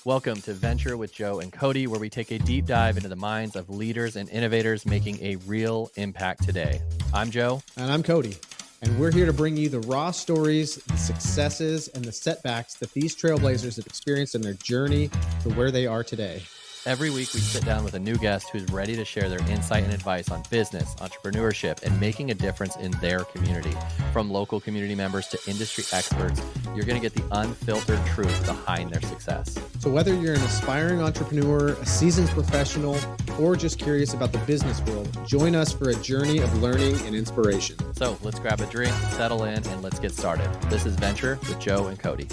Welcome to Venture with Joe and Cody, where we take a deep dive into the minds of leaders and innovators making a real impact today. I'm Joe. And I'm Cody. And we're here to bring you the raw stories, the successes, and the setbacks that these trailblazers have experienced in their journey to where they are today. Every week, we sit down with a new guest who's ready to share their insight and advice on business, entrepreneurship, and making a difference in their community. From local community members to industry experts, you're going to get the unfiltered truth behind their success. So whether you're an aspiring entrepreneur, a seasoned professional, or just curious about the business world, join us for a journey of learning and inspiration. So let's grab a drink, settle in, and let's get started. This is Venture with Joe and Cody.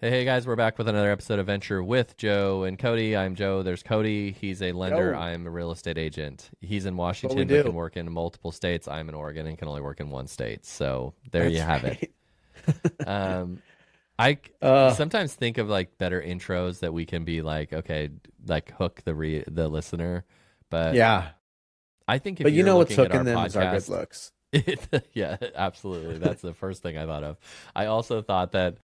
Hey guys, we're back with another episode of Venture with Joe and Cody. I'm Joe. There's Cody. He's a lender. I'm a real estate agent. He's in Washington but can work in multiple states. I'm in Oregon and can only work in one state. So there you have it. I sometimes think of like better intros that we can be like, okay, like hook the listener. But yeah, I think if but you know what's hooking them is our good looks. Yeah, absolutely. That's the first thing I thought of. I also thought that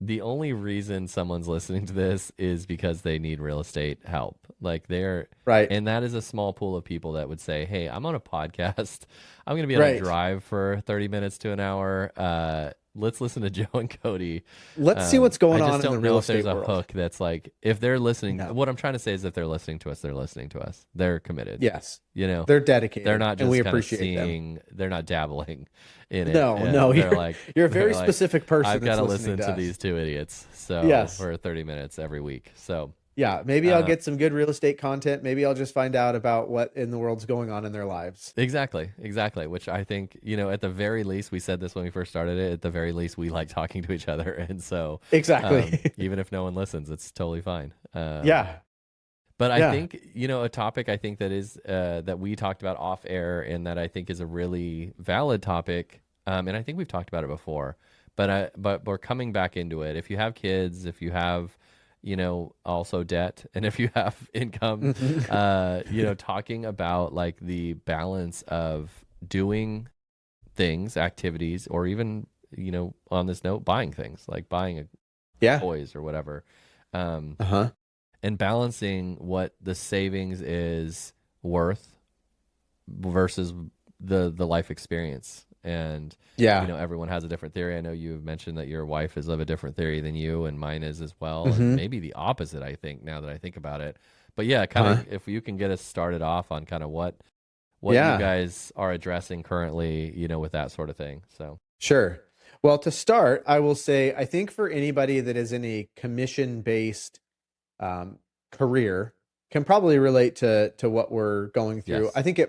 the only reason someone's listening to this is because they need real estate help. Like they're right. And that is a small pool of people that would say, hey, I'm on a podcast. I'm going to be on a drive for 30 minutes to an hour. Let's listen to Joe and Cody. Let's see what's going on in the real I estate just don't know if there's world. a hook that's like, if they're listening, what I'm trying to say is if they're listening to us, they're listening to us. They're committed. Yes. You know, they're dedicated. They're not just and we kind appreciate of seeing, them. They're not dabbling in it. No, they're like, you're a very specific person. I've got to listen to these two idiots. So for 30 minutes every week. So yeah, maybe I'll get some good real estate content. Maybe I'll just find out about what in the world's going on in their lives. Exactly. Which I think, at the very least, we said this when we first started it, at the very least, we like talking to each other. And so exactly, even if no one listens, it's totally fine. Yeah. But I think, a topic I think that is, that we talked about off air and that I think is a really valid topic. And I think we've talked about it before, but we're coming back into it. If you have kids, if you have, also debt, and if you have income, talking about like the balance of doing things, activities, or even, on this note, buying things like buying toys or whatever. And balancing what the savings is worth versus the life experience. And everyone has a different theory. I know you mentioned that your wife is of a different theory than you, and mine is as well, and maybe the opposite. I think now that I think about it, but yeah, kind of if you can get us started off on kind of what you guys are addressing currently, with that sort of thing. So sure. Well, to start, I will say I think for anybody that is in a commission-based career can probably relate to what we're going through. Yes. I think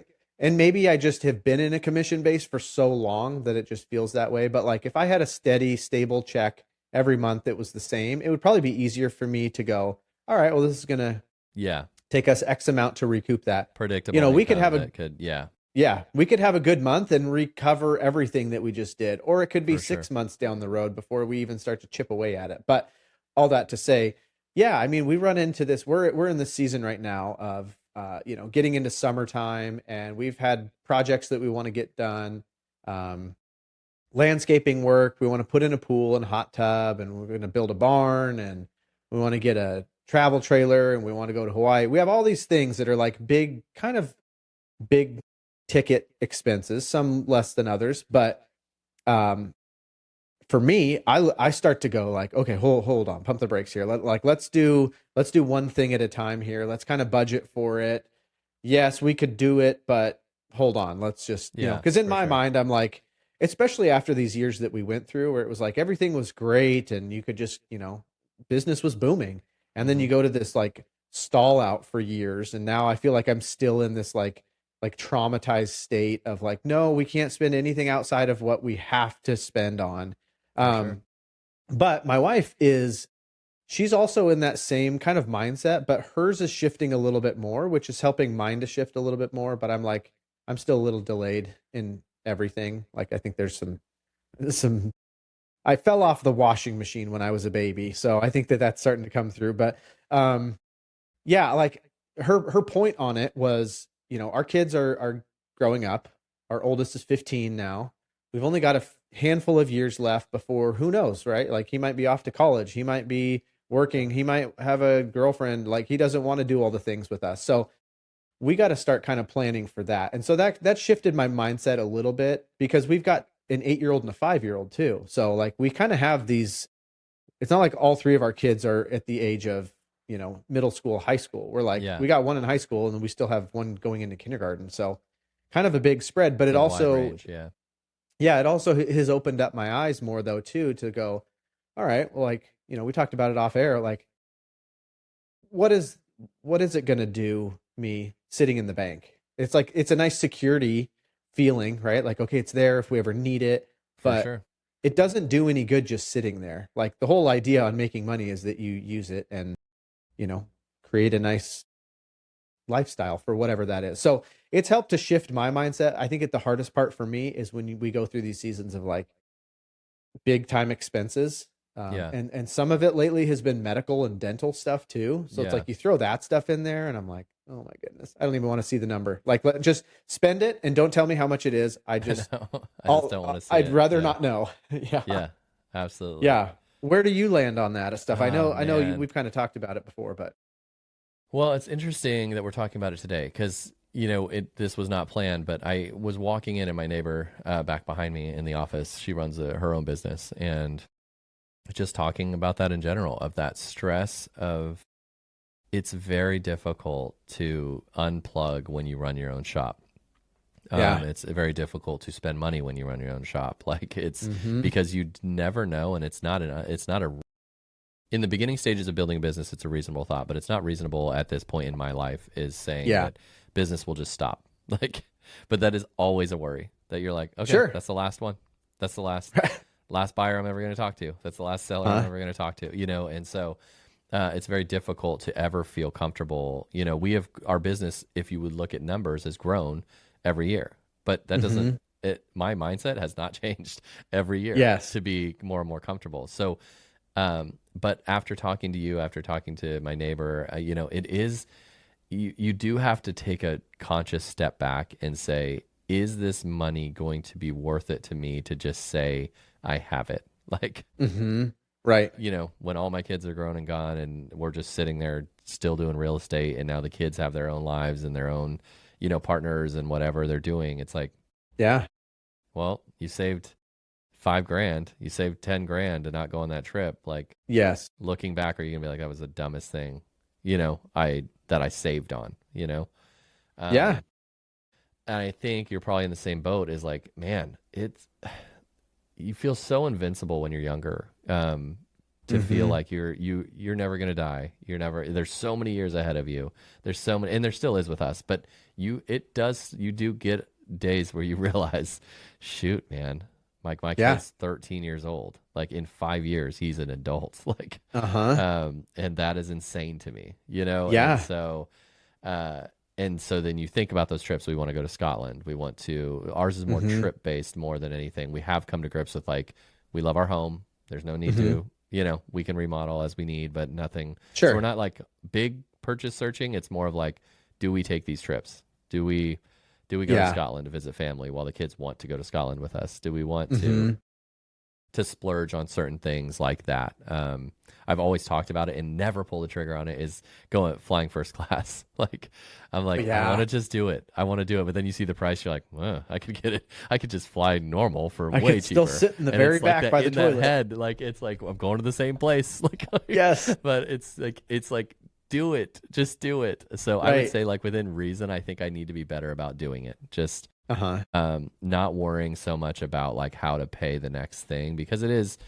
and maybe I just have been in a commission base for so long that it just feels that way. But like if I had a steady, stable check every month that was the same, it would probably be easier for me to go, all right, well, this is going to take us X amount to recoup that. Predictable. We could have we could have a good month and recover everything that we just did. Or it could be 6 months down the road before we even start to chip away at it. But all that to say, I mean, we run into this. We're in this season right now of, getting into summertime, and we've had projects that we want to get done. Landscaping work. We want to put in a pool and hot tub, and we're going to build a barn, and we want to get a travel trailer, and we want to go to Hawaii. We have all these things that are like big ticket expenses, some less than others. But, for me, I start to go like, okay, hold on, pump the brakes here. Let's do one thing at a time here. Let's kind of budget for it. Yes, we could do it, but hold on. Let's just, because in my mind, I'm like, especially after these years that we went through where it was like, everything was great and you could just, business was booming. And then you go to this like stall out for years. And now I feel like I'm still in this like traumatized state of like, no, we can't spend anything outside of what we have to spend on. But my wife she's also in that same kind of mindset, but hers is shifting a little bit more, which is helping mine to shift a little bit more. But I'm still a little delayed in everything. Like, I think there's some, I fell off the washing machine when I was a baby. So I think that's starting to come through, but, like her point on it was, our kids are growing up. Our oldest is 15 now. We've only got handful of years left before, who knows, right? Like he might be off to college, he might be working, he might have a girlfriend, like he doesn't want to do all the things with us. So we got to start kind of planning for that. And so that shifted my mindset a little bit, because we've got an 8-year-old and a 5-year-old too. So like we kind of have these, it's not like all three of our kids are at the age of, middle school, high school. We're like, Yeah. we got one in high school and then we still have one going into kindergarten. So kind of a big spread, but It's it a wide also, range. Yeah. yeah, it also has opened up my eyes more though too, to go, all right, well, like, we talked about it off air, like what is it going to do me sitting in the bank? It's like, it's a nice security feeling, right? Like, okay, it's there if we ever need it, For but sure. it doesn't do any good just sitting there. Like the whole idea on making money is that you use it and, create a nice lifestyle for whatever that is. So it's helped to shift my mindset. I think the hardest part for me is when we go through these seasons of like big time expenses. Yeah. And some of it lately has been medical and dental stuff too. So it's Yeah. like you throw that stuff in there and I'm like, oh my goodness, I don't even want to see the number. Like, just spend it and don't tell me how much it is. I just, I just don't want to see I'd it. rather Yeah. not know. Yeah. Yeah. Absolutely. Yeah. Where do you land on that stuff? Oh, I know man. we've kind of talked about it before, but Well, it's interesting that we're talking about it today because, this was not planned, but I was walking in and my neighbor back behind me in the office, she runs her own business, and just talking about that in general, of that stress of it's very difficult to unplug when you run your own shop. Yeah. It's very difficult to spend money when you run your own shop. Like it's Mhm. because you never know, and it's not in the beginning stages of building a business, it's a reasonable thought, but it's not reasonable at this point in my life is saying Yeah. that business will just stop. Like, but that is always a worry that you're like, okay, Sure. that's the last one. That's the last buyer I'm ever going to talk to. That's the last seller I'm ever going to talk to, and so it's very difficult to ever feel comfortable. We have our business, if you would look at numbers, has grown every year, but that doesn't, my mindset has not changed every year Yes. to be more and more comfortable. So, but after talking to you, after talking to my neighbor, it is, you do have to take a conscious step back and say, is this money going to be worth it to me to just say I have it? Like, Right. when all my kids are grown and gone and we're just sitting there still doing real estate, and now the kids have their own lives and their own, partners and whatever they're doing. It's like, Yeah. well, you saved $5,000, you saved 10 grand to not go on that trip. Like, Yes. looking back, are you gonna be like, that was the dumbest thing, that I saved on, Yeah. And I think you're probably in the same boat as like, man, you feel so invincible when you're younger. To feel like you're never gonna die. There's so many years ahead of you. There's so many, and there still is with us, but you do get days where you realize, shoot, man, like my kid's 13 years old. Like in 5 years, he's an adult. Like, and that is insane to me, Yeah. And so then you think about those trips. We want to go to Scotland. Ours is more trip based more than anything. We have come to grips with like, we love our home. There's no need to, we can remodel as we need, but nothing. Sure. So we're not like big purchase searching. It's more of like, do we take these trips? Do we go to Scotland to visit family while the kids want to go to Scotland with us? Do we want to splurge on certain things like that? I've always talked about it and never pull the trigger on it, is flying first class. Like, I'm like, I want to just do it. I want to do it. But then you see the price, you're like, I could get it. I could just fly normal for way cheaper. Still sit in the very back by the toilet. That head, like, it's like, I'm going to the same place. Like, Yes. But it's like, do it. Just do it. So I would say, like, within reason, I think I need to be better about doing it. Just not worrying so much about like how to pay the next thing, because it is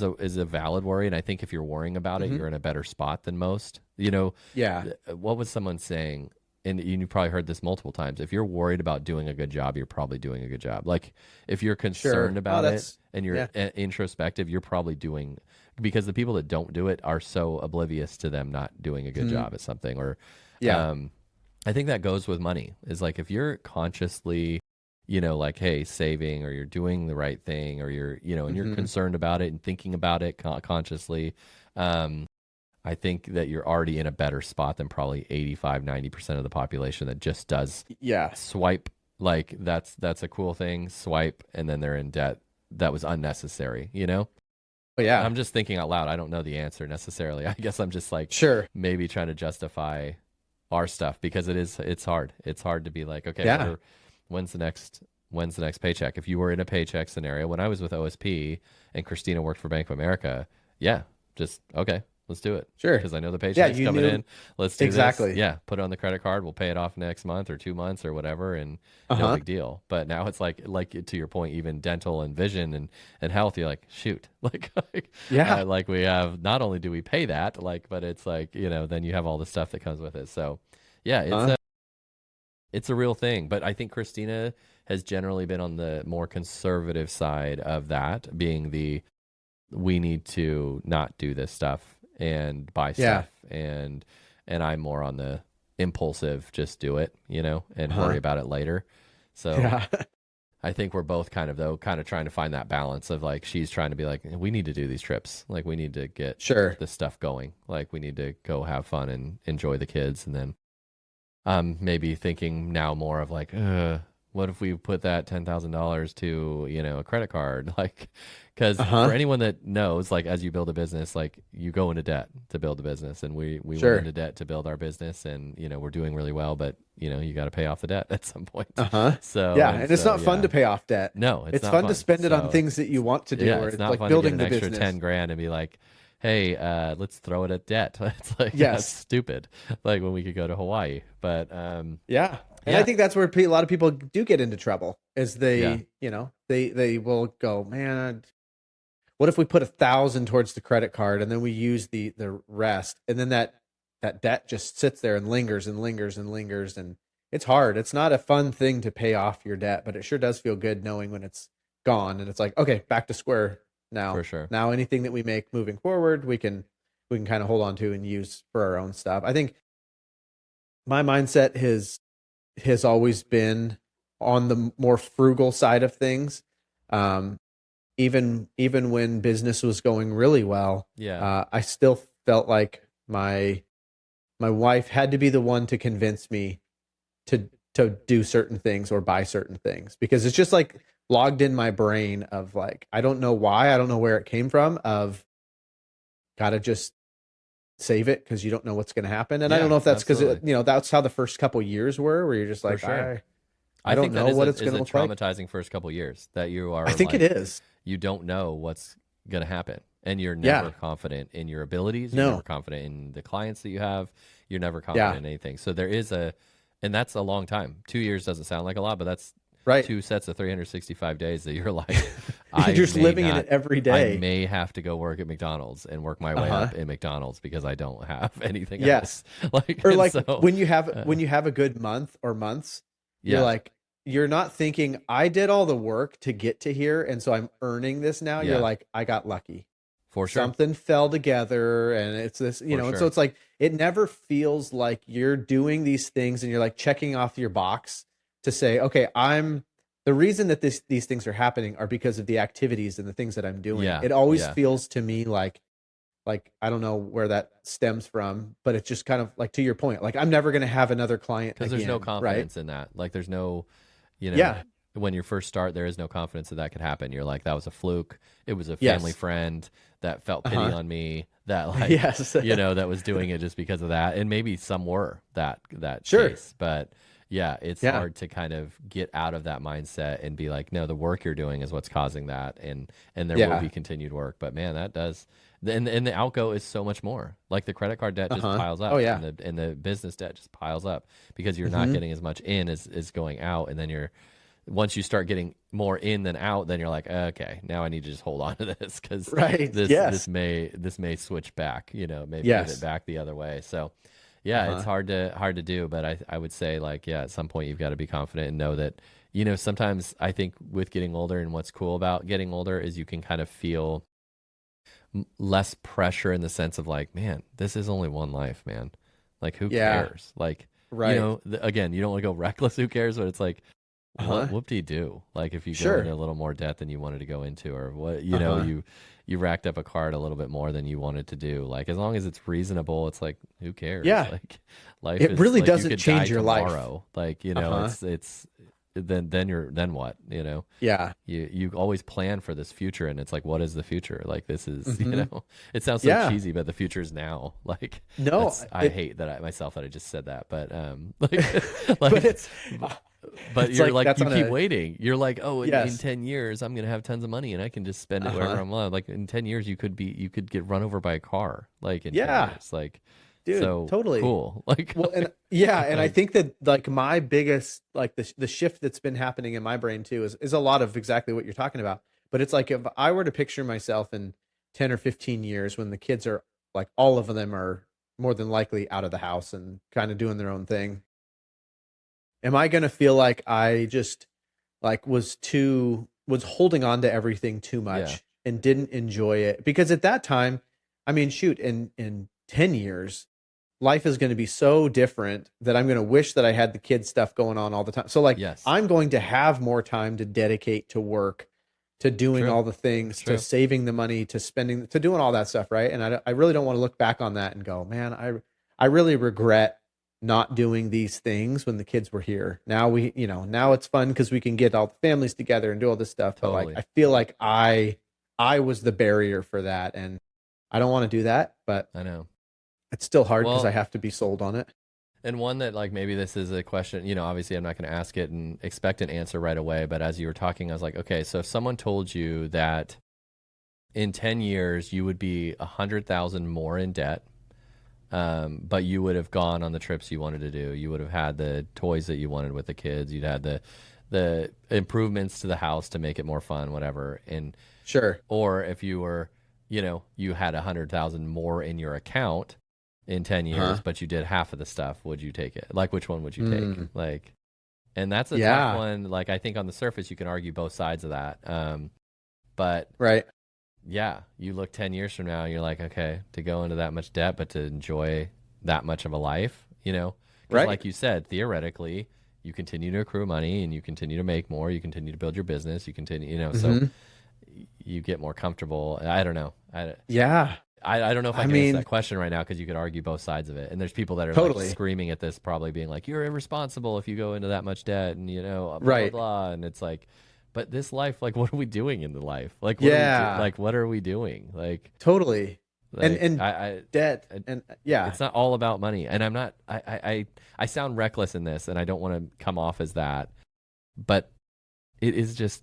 a valid worry. And I think if you're worrying about it, you're in a better spot than most. What was someone saying? And you probably heard this multiple times. If you're worried about doing a good job, you're probably doing a good job. Like, if you're concerned about it and you're introspective, you're probably doing, because the people that don't do it are so oblivious to them not doing a good job at something. Or, I think that goes with money, is like, if you're consciously, like, hey, saving, or you're doing the right thing, or you're, and you're concerned about it and thinking about it consciously, I think that you're already in a better spot than probably 85-90% of the population that just does swipe. Like, that's a cool thing, swipe, and then they're in debt that was unnecessary, you know? But yeah, I'm just thinking out loud. I don't know the answer necessarily. I guess I'm just like sure. maybe trying to justify our stuff because it's hard. It's hard to be like, okay, Yeah. when's the next paycheck? If you were in a paycheck scenario, when I was with OSP and Christina worked for Bank of America, yeah, just okay, let's do it. Sure. Because I know the Yeah, paycheck's you coming knew in. Let's do this. exactly. Yeah, put it on the credit card. We'll pay it off next month or 2 months or whatever, and no Uh-huh. big deal. But now it's like to your point, even dental and vision and health, you're like, shoot, Yeah. like we have. Not only do we pay that, like, but it's like then you have all the stuff that comes with it. So, yeah, it's a real thing. But I think Christina has generally been on the more conservative side of that, being the we need to not do this stuff and buy Yeah. stuff and I'm more on the impulsive, just do it, and Uh-huh. worry about it later. So Yeah. I think we're both kind of trying to find that balance of like she's trying to be like we need to do these trips, like we need to get Sure. this stuff going, like we need to go have fun and enjoy the kids, and then maybe thinking now more of like what if we put that $10,000 to a credit card, like because Uh-huh. for anyone that knows, like as you build a business, like you go into debt to build a business, and we Sure. went into debt to build our business, and we're doing really well, but you got to pay off the debt at some point. Uh-huh. So Yeah, and it's so, not fun yeah. to pay off debt. No, it's It's not fun to spend it on So things that you want to do, yeah, or it's it's not like fun to get building an the extra business. 10 grand and be like, hey, let's throw it at debt. It's like that's Yes. stupid. Like when we could go to Hawaii, but Yeah. And yeah. I think that's where a lot of people do get into trouble is Yeah. they will go, man, what if we put 1,000 towards the credit card and then we use the rest, and then that debt just sits there and lingers and lingers and lingers, and it's hard. It's not a fun thing to pay off your debt, but it sure does feel good knowing when it's gone and it's like, okay, back to square now. For sure. Now anything that we make moving forward, we can kind of hold on to and use for our own stuff. I think my mindset has always been on the more frugal side of things. Even when business was going really well, Yeah. I still felt like my wife had to be the one to convince me to do certain things or buy certain things, because it's just like logged in my brain of like, I don't know why, I don't know where it came from, of gotta just save it because you don't know what's going to happen. And I don't know if that's because that's how the first couple years were, where you're just like, sure. I don't think know that what is it's going to look like. traumatizing first couple years that you are. I think like, it is. You don't know what's going to happen, and you're never confident in your abilities. You're never confident in the clients that you have. You're never confident in anything. So there is and that's a long time. 2 years doesn't sound like a lot, but that's right. 2 sets of 365 days that you're like, you're just living in it every day. I may have to go work at McDonald's and work my way up in McDonald's because I don't have anything yes. else. When you have a good month or months, you're like, you're not thinking I did all the work to get to here, and so I'm earning this now. You're like, I got lucky. For sure. Something fell together, and it's this, and so it's like, it never feels like you're doing these things and you're like checking off your box to say, okay, the reason that these things are happening are because of the activities and the things that I'm doing. Yeah. It always feels to me like I don't know where that stems from, but it's just kind of like, to your point, like I'm never going to have another client because there's no confidence in that. Like there's no, when you first start, there is no confidence that could happen. You're like, that was a fluke. It was a family friend that felt pity on me, that like, that was doing it just because of that. And maybe some were that case, but yeah, it's hard to kind of get out of that mindset and be like, no, the work you're doing is what's causing that. And there will be continued work, but man, that does. And the outgo is so much more. Like the credit card debt just piles up. Oh, yeah. And the business debt just piles up because you're not getting as much in as going out. And then once you start getting more in than out, then you're like, okay, now I need to just hold on to this because this may switch back, maybe give it back the other way. So yeah, it's hard to do, but I would say like, at some point you've got to be confident and know that, sometimes I think with getting older, and what's cool about getting older is you can kind of feel less pressure in the sense of like, man, this is only one life, man. Like who cares? Like, again, you don't want to go reckless. Who cares? But it's like, what do you do? Like if you go into a little more debt than you wanted to go into, or what, you racked up a card a little bit more than you wanted to do. Like as long as it's reasonable, it's like, who cares? Yeah. Like life it really like, doesn't change your tomorrow. life. Like, it's then what? Yeah. You always plan for this future, and it's like, what is the future? Like, this is, Hmm. it sounds so Yeah. cheesy, but the future is now. Like, No, I it, hate that myself that I just said that, but like, but like, but it's you're like like, that's you on keep a, waiting. You're like, oh, in yes. 10 years, I'm gonna have tons of money and I can just spend it wherever Uh-huh. I'm on. Like, in 10 years, you could get run over by a car. Like, in 10 Yeah, years, like, dude, so totally. cool. Like, Well, and yeah, and I like, think that like my biggest like the shift that's been happening in my brain too is a lot of exactly what you're talking about. But it's like if I were to picture myself in 10 or 15 years when the kids are like all of them are more than likely out of the house and kind of doing their own thing, am I going to feel like I just like was holding on to everything too yeah, much and didn't enjoy it? Because at that time, I mean, shoot, in 10 years life is going to be so different that I'm going to wish that I had the kid stuff going on all the time. So like yes, I'm going to have more time to dedicate to work, to doing true, all the things, to true. saving the money, to spending, to doing all that stuff, right? And I really don't want to look back on that and go, man, I really regret not doing these things when the kids were here. Now now it's fun because we can get all the families together and do all this stuff. But like Totally. I feel like I was the barrier for that, and I don't want to do that, but I know. it's still hard because I Well, have to be sold on it. and one that, like, maybe this is a question, obviously I'm not going to ask it and expect an answer right away, but as you were talking, I was like, okay, so if someone told you that in 10 years you would be 100,000 more in debt, but you would have gone on the trips you wanted to do, you would have had the toys that you wanted with the kids, you'd had the improvements to the house to make it more fun, whatever, and Sure. or if you were, you had 100,000 more in your account in 10 years, Uh-huh. but you did half of the stuff, would you take it? Like, which one would you take? Mm. Like, and that's a tough Yeah. one. Like, I think on the surface, you can argue both sides of that. But Right. yeah, you look 10 years from now, you're like, okay, to go into that much debt, but to enjoy that much of a life, because Right. like you said, theoretically, you continue to accrue money and you continue to make more, you continue to build your business, you continue, so Hmm. you get more comfortable. I don't know. Yeah. I don't know if I I can answer mean, that question right now because you could argue both sides of it. And there's people that are like totally. screaming at this, probably being like, "You're irresponsible if you go into that much debt," and blah blah Right. blah. And it's like, but this life, like, what are we doing in the life? Like, Yeah. what are we doing? Totally. And I debt I and yeah. it's not all about money. And I'm not. I sound reckless in this, and I don't want to come off as that, but it is just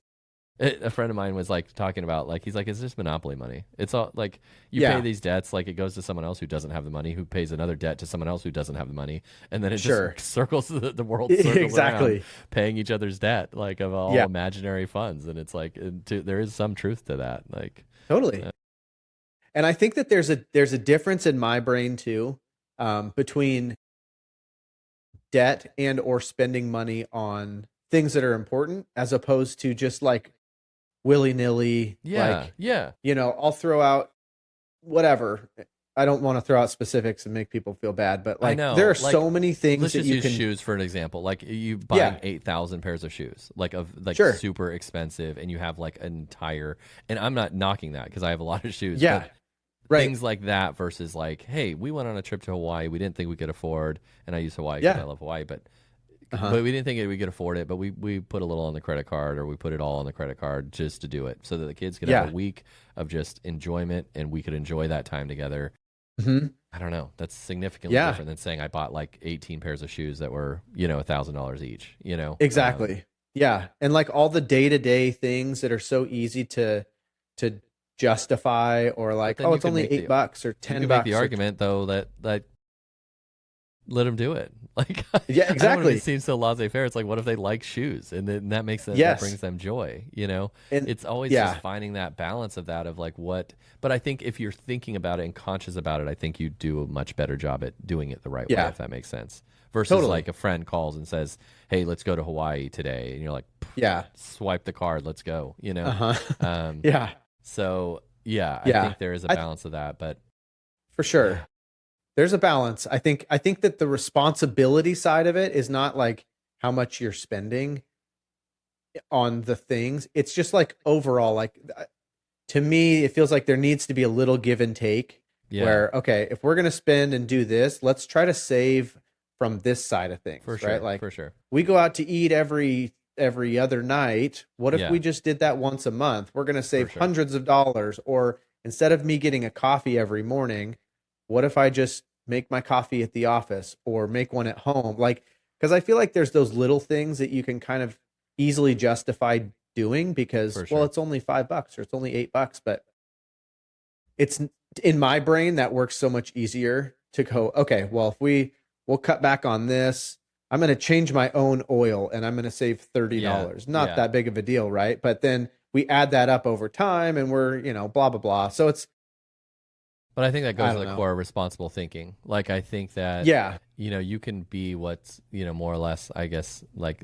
a friend of mine was like talking about, like, he's like, it's just monopoly money. It's all like you pay Yeah. these debts, like it goes to someone else who doesn't have the money, who pays another debt to someone else who doesn't have the money, and then it just Sure. circles, the world circles around Exactly. paying each other's debt, like, of all Yeah. imaginary funds. And it's like, there is some truth to that. Like, Totally. And I think that there's a difference in my brain too, between debt and or spending money on things that are important as opposed to just like willy nilly, yeah, like, yeah, I'll throw out whatever. I don't want to throw out specifics and make people feel bad, but I like there know. are Like, so many things let's that just you use can, shoes for an example. Like, you buying yeah, 8,000 pairs of shoes, like, of like sure, super expensive, and you have like an entire, and I'm not knocking that because I have a lot of shoes, yeah, but right, things like that versus like, hey, we went on a trip to Hawaii. We didn't think we could afford, and I use Hawaii because I yeah, love Hawaii, but uh-huh, we didn't think we could afford it. But we put a little on the credit card, or we put it all on the credit card just to do it, so that the kids could have yeah, a week of just enjoyment, and we could enjoy that time together. hmm, I don't know. That's significantly yeah, different than saying I bought like 18 pairs of shoes that were, $1,000 each. exactly, yeah, and like all the day to day things that are so easy to justify or But like, then oh, it's only $8 or you ten can make the bucks or argument though that let them do it. Like, yeah, I don't want to exactly, seem so laissez-faire. It's like, what if they like shoes, and then that makes that yes, brings them joy? and It's always just yeah, finding that balance of that, of like what. But I think if you're thinking about it and conscious about it, I think you do a much better job at doing it the right way, yeah, if that makes sense. Versus like totally, a friend calls and says, "Hey, let's go to Hawaii today," and you're like, yeah, "Swipe the card, let's go." uh-huh, Um, yeah, so yeah, I yeah, think there is a I balance of that, but for yeah, sure. There's a balance. I think that the responsibility side of it is not like how much you're spending on the things. It's just like overall, like to me, it feels like there needs to be a little give and take yeah, where, okay, if we're going to spend and do this, let's try to save from this side of for things, right? sure, Like for sure. we go out to eat every other night. What if Yeah, we just did that once a month? We're going to for save sure. hundreds of dollars. Or instead of me getting a coffee every morning, what if I just make my coffee at the office or make one at home? Like, because I feel like there's those little things that you can kind of easily justify doing because, For well, sure. it's only $5 or it's only $8, but it's in my brain that works so much easier to go, okay, well, if we'll cut back on this, I'm going to change my own oil and I'm going to save Yeah, $30. Not yeah. that big of a deal, right? But then we add that up over time and we're, blah blah blah. So it's, But I think that I goes to don't the know. core of responsible thinking. Like I think that Yeah. you can be what's more or less, I guess, like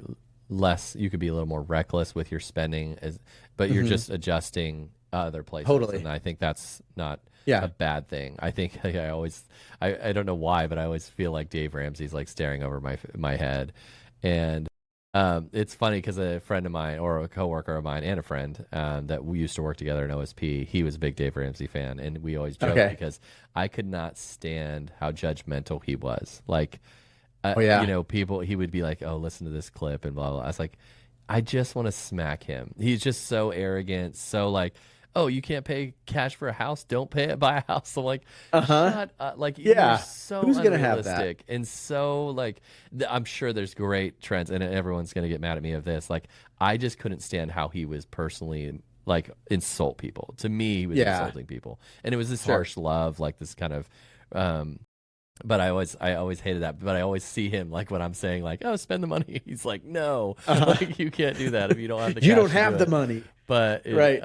less. You could be a little more reckless with your spending, but you're Hmm. just adjusting other places, Totally. and I think that's not a Yeah. bad thing. I think like, I don't know why, but I always feel like Dave Ramsey's like staring over my head, and it's funny because a friend of mine or a coworker of mine and a friend that we used to work together in OSP, he was a big Dave Ramsey fan, and we always joked Okay. because I could not stand how judgmental he was. Like, Oh yeah. people, he would be like, "Oh, listen to this clip," and blah blah. I was like, I just want to smack him. He's just so arrogant, so like, oh, you can't pay cash for a house, don't pay it, buy a house. I'm like, Uh-huh. shut up. Like, you're Yeah. so Who's going to have that? unrealistic and so like, I'm sure there's great trends, and everyone's gonna get mad at me of this. Like, I just couldn't stand how he was personally like insult people. To me, he was Yeah. insulting people, and it was this Sure. harsh love, like this kind of. But I always hated that. But I always see him like when I'm saying like, "Oh, spend the money." He's like, "No, Uh-huh. like you can't do that if you don't have the You cash don't to do have the it." money. But Right.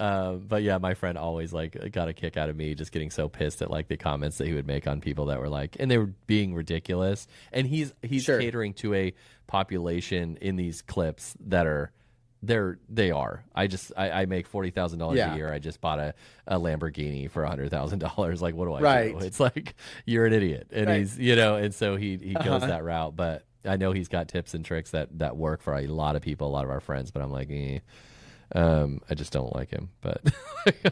but yeah, my friend always like got a kick out of me just getting so pissed at like the comments that he would make on people that were like, and they were being ridiculous. And he's Sure. catering to a population in these clips that are they are. I make $40,000 a Yeah. year. I just bought a Lamborghini for $100,000. Like, what do I do? Right. It's like you're an idiot, and Right. he's and so he goes Uh-huh. that route. But I know he's got tips and tricks that work for a lot of people, a lot of our friends. But I'm like, I just don't like him. But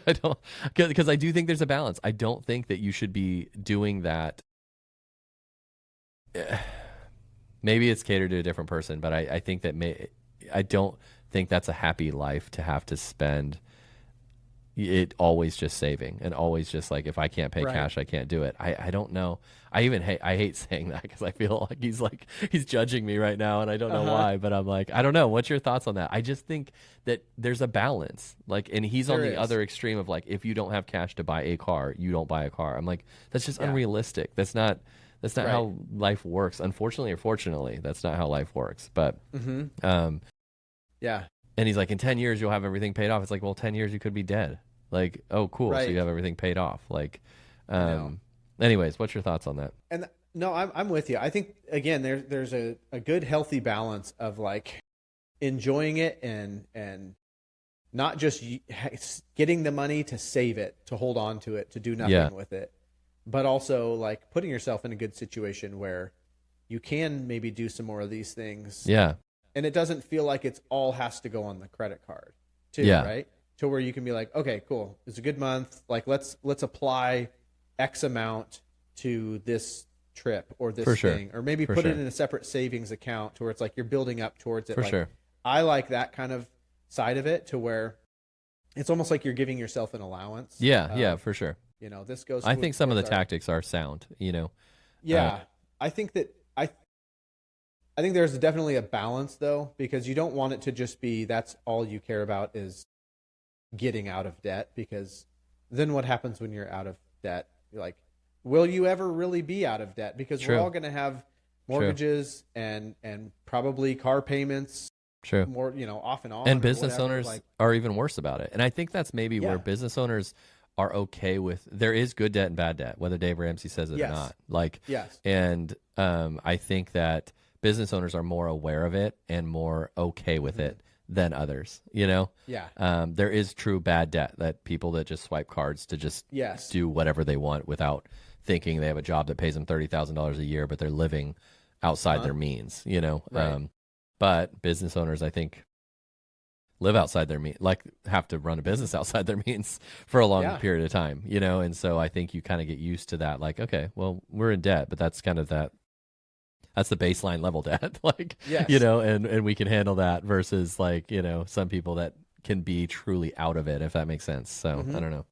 I don't because I do think there's a balance. I don't think that you should be doing that. Maybe it's catered to a different person, but I think that I don't think that's a happy life to have to spend it always just saving and always just like if I can't pay Right. cash I can't do it. I don't know. I hate saying that because I feel like he's judging me right now and I don't know Uh-huh. why, but I'm like I don't know. What's your thoughts on that? I just think that there's a balance. Like, and he's on There the is. other extreme of like if you don't have cash to buy a car, you don't buy a car. I'm like that's just Yeah. unrealistic. That's not Right. how life works. Unfortunately or fortunately, that's not how life works. But Mm-hmm. um Yeah. and he's like, in 10 years, you'll have everything paid off. It's like, well, 10 years, you could be dead. Like, oh, cool. So Right. you have everything paid off. Like, I know. anyways, what's your thoughts on that? And no, I'm with you. I think again, there's a good healthy balance of like enjoying it and not just getting the money to save it, to hold on to it, to do nothing Yeah. with it, but also like putting yourself in a good situation where you can maybe do some more of these things, Yeah. and it doesn't feel like it's all has to go on the credit card, too, Yeah. right? To where you can be like, okay, cool, it's a good month. Like let's apply X amount to this trip or this For sure. thing, or maybe For put sure. it in a separate savings account to where it's like you're building up towards it. For Like, sure. I like that kind of side of it to where it's almost like you're giving yourself an allowance. Yeah. Yeah. For sure. This goes. I think some of the towards our, tactics are sound, yeah, I think that I think there's definitely a balance though, because you don't want it to just be that's all you care about is getting out of debt, because then what happens when you're out of debt? You're like, will you ever really be out of debt? Because True. we're all going to have mortgages and probably car payments, True. more, off and on. And or business whatever. owners Like, are even worse about it. And I think that's maybe where Yeah. business owners are okay with there is good debt and bad debt, whether Dave Ramsey says it Yes. or not. Like, yes, and I think that business owners are more aware of it and more okay with it than others. yeah, There is true bad debt that people that just swipe cards to just yes, do whatever they want without thinking they have a job that pays them $30,000 a year, but they're living outside their means. Right. But business owners, I think, live outside their means, like have to run a business outside their means for a long Yeah. period of time. And so I think you kind of get used to that. Like, okay, well, we're in debt, but that's kind of that. That's the baseline level debt. Like, Yes. you know, and we can handle that versus like, you know, some people that can be truly out of it, if that makes sense. So I don't know.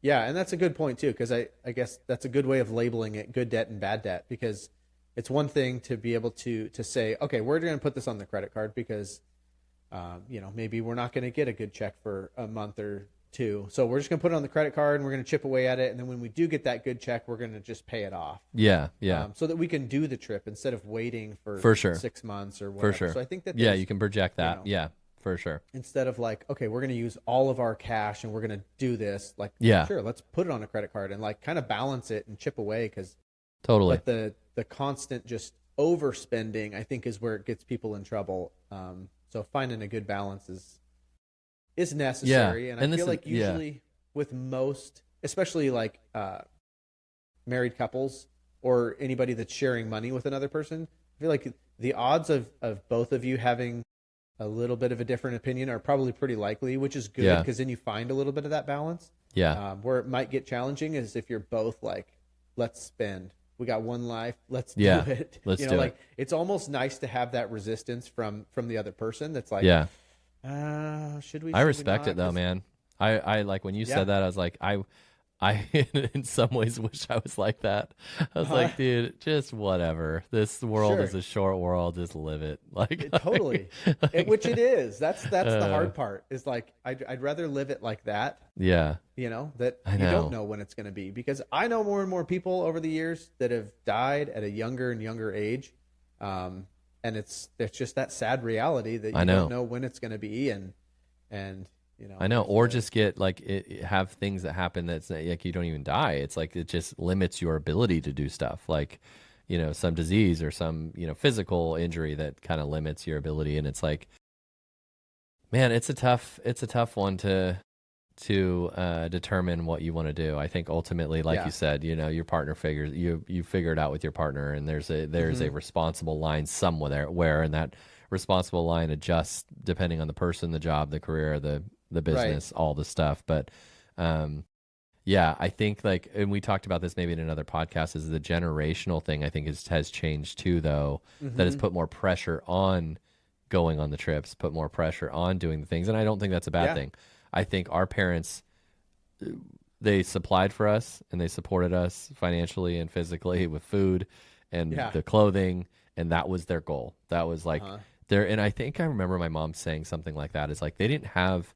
Yeah, and that's a good point too, because I guess that's a good way of labeling it, good debt and bad debt, because it's one thing to be able to say, okay, we're going to put this on the credit card because, you know, maybe we're not going to get a good check for a month or two, so we're just going to put it on the credit card and we're going to chip away at it, and then when we do get that good check, we're going to just pay it off. Yeah, so that we can do the trip instead of waiting for sure 6 months or whatever. for sure. So I think that you can project that. You know, Yeah, for sure. instead of like, okay, we're going to use all of our cash and we're going to do this, like, sure, let's put it on a credit card and like kind of balance it and chip away, because totally. But the constant just overspending, I think, is where it gets people in trouble. So finding a good balance is necessary. And I feel like usually with most, especially like married couples or anybody that's sharing money with another person, I feel like the odds of both of you having a little bit of a different opinion are probably pretty likely, which is good, because then you find a little bit of that balance. Where it might get challenging is if you're both like, let's spend. We got one life. Let's do it. Let's you know, do like it. It's almost nice to have that resistance from the other person. That's like, should we? I respect it though, man. I like when you said that, I was like, I in some ways wish I was like that. I was like, dude, just whatever. This world is a short world. Just live it. Like totally, which it is. That's the hard part. Is like I'd rather live it like that. Yeah. You know that you don't know when it's going to be, because I know more and more people over the years that have died at a younger and younger age, and it's just that sad reality that you don't know when it's going to be, and you know, I know, or just get like have things that happen that's like you don't even die. It's like it just limits your ability to do stuff, like, you know, some disease or some, you know, physical injury that kind of limits your ability. And it's like, man, it's a tough one to determine what you want to do. I think ultimately, like you said, you know, your partner figures you figure it out with your partner, and there's a responsible line somewhere and that responsible line adjusts depending on the person, the job, the career, the business, all the stuff. But I think like, and we talked about this maybe in another podcast, is the generational thing. I think has changed too, though, that has put more pressure on going on the trips, put more pressure on doing the things. And I don't think that's a bad thing. I think our parents, they supplied for us and they supported us financially and physically with food and the clothing. And that was their goal. That was like and I think I remember my mom saying something like that. It's like, they didn't have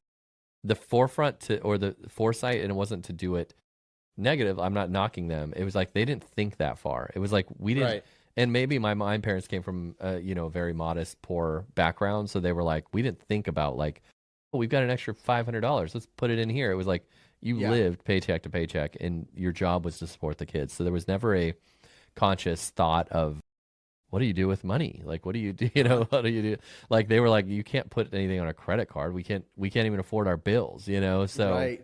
the forefront or the foresight, and it wasn't to do it negative. I'm not knocking them. It was like, they didn't think that far. It was like, we didn't, and maybe my parents came from, you know, very modest, poor background. So they were like, we didn't think about like, oh, we've got an extra $500. Let's put it in here. It was like, you lived paycheck to paycheck, and your job was to support the kids. So there was never a conscious thought of, what do you do with money? Like, what do you do? You know, what do you do? Like, they were like, you can't put anything on a credit card. We can't even afford our bills, you know? So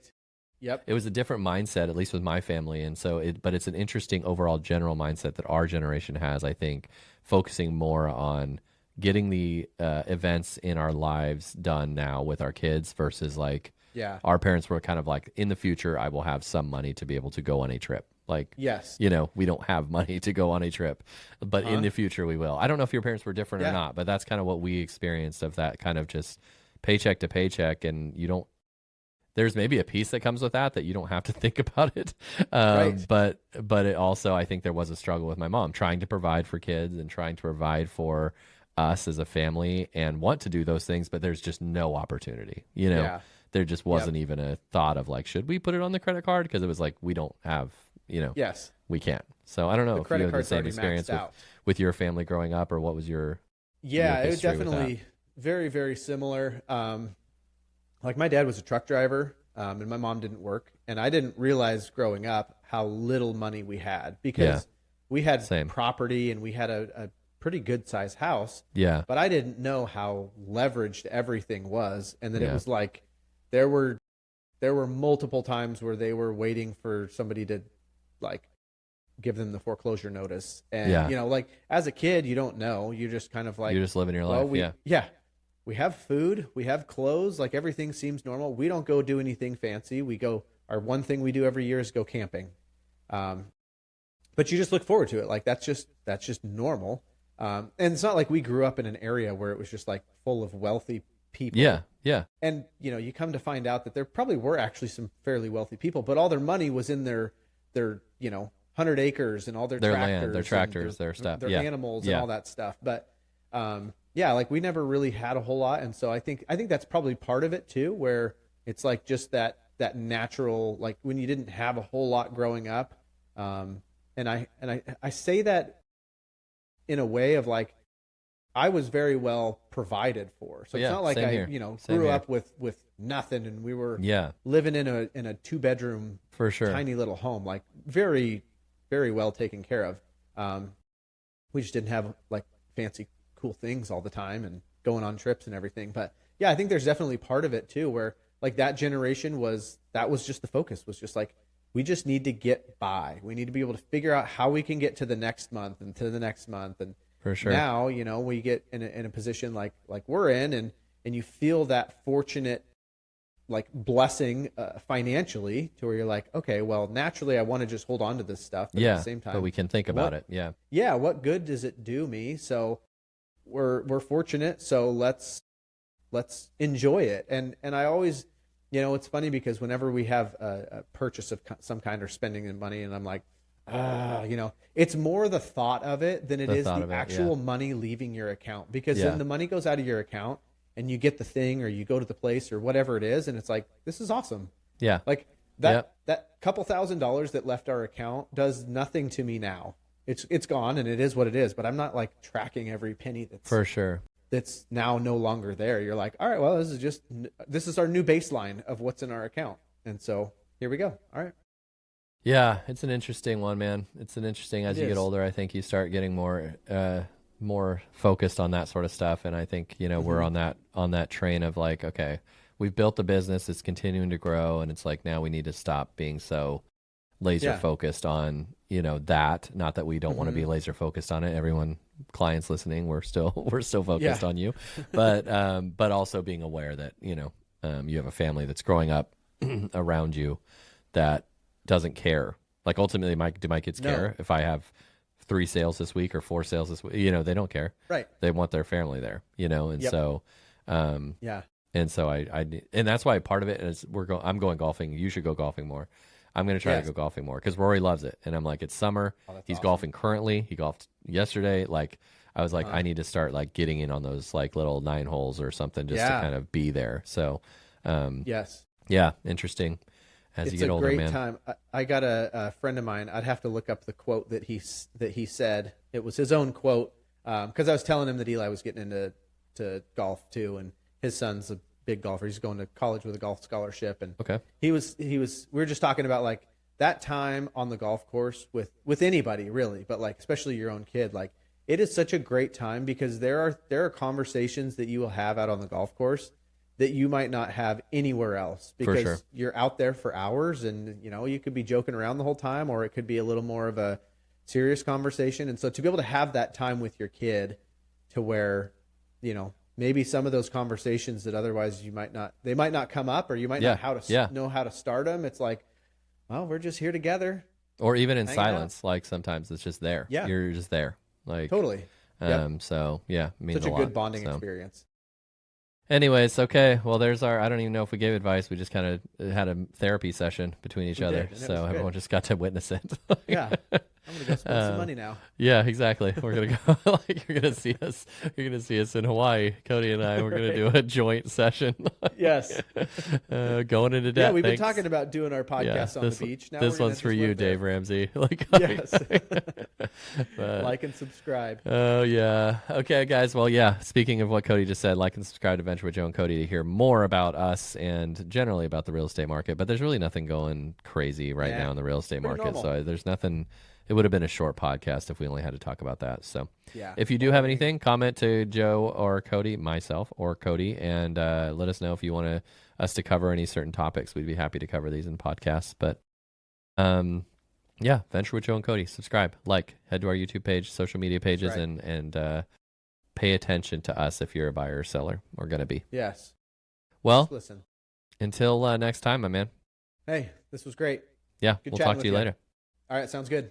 it was a different mindset, at least with my family. And so but it's an interesting overall general mindset that our generation has, I think, focusing more on getting the events in our lives done now with our kids versus like, our parents were kind of like, in the future, I will have some money to be able to go on a trip. Like, you know, we don't have money to go on a trip, but in the future we will. I don't know if your parents were different or not, but that's kind of what we experienced, of that kind of just paycheck to paycheck. And there's maybe a piece that comes with that you don't have to think about it. But it also, I think there was a struggle with my mom trying to provide for kids and trying to provide for us as a family and want to do those things, but there's just no opportunity, you know? There just wasn't even a thought of like, should we put it on the credit card? Because it was like, we don't have, you know, we can't. So I don't know if you had the same experience with your family growing up, or what was your it was definitely very, very similar. Like, my dad was a truck driver, and my mom didn't work, and I didn't realize growing up how little money we had, because we had property and we had a pretty good sized house. But I didn't know how leveraged everything was. And then it was like, there were multiple times where they were waiting for somebody to like give them the foreclosure notice. And, you know, like, as a kid, you don't know. You're just kind of like, you're just living your life. We have food, we have clothes, like, everything seems normal. We don't go do anything fancy. Our one thing we do every year is go camping. But you just look forward to it. Like, that's just normal. And it's not like we grew up in an area where it was just like full of wealthy people. Yeah. Yeah. And, you come to find out that there probably were actually some fairly wealthy people, but all their money was in their 100 acres and all their tractors, land, their tractors, their stuff, their animals and all that stuff. But, like we never really had a whole lot. And so I think that's probably part of it too, where it's like just that natural, like when you didn't have a whole lot growing up. And I say that in a way of like, I was very well provided for. So it's not like I, grew up with nothing and we were living in a 2-bedroom for sure tiny little home, like very, very well taken care of. We just didn't have like fancy cool things all the time and going on trips and everything. But yeah, I think there's definitely part of it too, where like that generation that was just the focus, was just like, we just need to get by. We need to be able to figure out how we can get to the next month and to the next month. And for sure. Now, we get in a position like we're in, and you feel that fortunate like blessing financially, to where you're like, okay, well, naturally I want to just hold on to this stuff. But at the same time, but we can think about it. Yeah. Yeah. What good does it do me? So we're fortunate. So let's enjoy it. And I always, it's funny because whenever we have a purchase of some kind or spending in money, and I'm like, it's more the thought of it than it is the actual money leaving your account, because then the money goes out of your account and you get the thing, or you go to the place or whatever it is. And it's like, this is awesome. Yeah. Like that couple $1,000s that left our account does nothing to me now. It's gone and it is what it is, but I'm not like tracking every penny for sure. That's now no longer there. You're like, all right, well, this is our new baseline of what's in our account. And so here we go. All right. Yeah, it's an interesting one, man. It's an interesting, as you get older, I think you start getting more focused on that sort of stuff. And I think, we're on that train of like, okay, we've built the business, it's continuing to grow. And it's like, now we need to stop being so laser focused on, that. Not that we don't want to be laser focused on it. Everyone, clients listening, we're still focused on you, but also being aware that, you have a family that's growing up around you that doesn't care. Like ultimately, do my kids care if I have 3 sales this week or 4 sales this week? They don't care. Right. They want their family there, and so, and so and that's why part of it is I'm going golfing. You should go golfing more. I'm going to try to go golfing more because Rory loves it. And I'm like, it's summer. He's golfing currently. He golfed yesterday. Like I was like, I need to start like getting in on those like little 9 holes or something just to kind of be there. So, yeah, interesting. As you get older, man. It's a great time. I got a friend of mine. I'd have to look up the quote that he said. It was his own quote, because I was telling him that Eli was getting into golf too, and his son's a big golfer. He's going to college with a golf scholarship, and he was. We were just talking about like that time on the golf course with anybody really, but like especially your own kid. Like it is such a great time because there are conversations that you will have out on the golf course that you might not have anywhere else, because you're out there for hours, and you could be joking around the whole time, or it could be a little more of a serious conversation. And so to be able to have that time with your kid to where, maybe some of those conversations that otherwise they might not come up, or you might not know how to start them. It's like, well, we're just here together. Or even in silence. Like sometimes it's just there. Yeah. You're just there. Like totally. So yeah, it means such a lot, good bonding experience. Anyways, okay. Well, I don't even know if we gave advice. We just kind of had a therapy session between each other. So everyone just got to witness it. Yeah. I'm going to go spend some money now. Yeah, exactly. We're going to go, like, you're going to see us in Hawaii. Cody and I, we're going to do a joint session. Yes. Going into debt. Yeah, we've been talking about doing our podcast on the beach. Now this one's for you, Dave Ramsey. Yes. Like and subscribe. Oh, yeah. Okay, guys. Well, yeah, speaking of what Cody just said, like and subscribe to Venture with Joe and Cody to hear more about us and generally about the real estate market. But there's really nothing going crazy right now in the real estate market. Normal. So there's nothing. It would have been a short podcast if we only had to talk about that. So if you do have anything, comment to Joe or Cody, myself or Cody, and let us know if you want us to cover any certain topics. We'd be happy to cover these in podcasts. But Venture with Joe and Cody. Subscribe, head to our YouTube page, social media pages, and pay attention to us if you're a buyer or seller, or going to be. Yes. Well, just listen. Until next time, my man. Hey, this was great. Yeah, we'll talk to you later. All right, sounds good.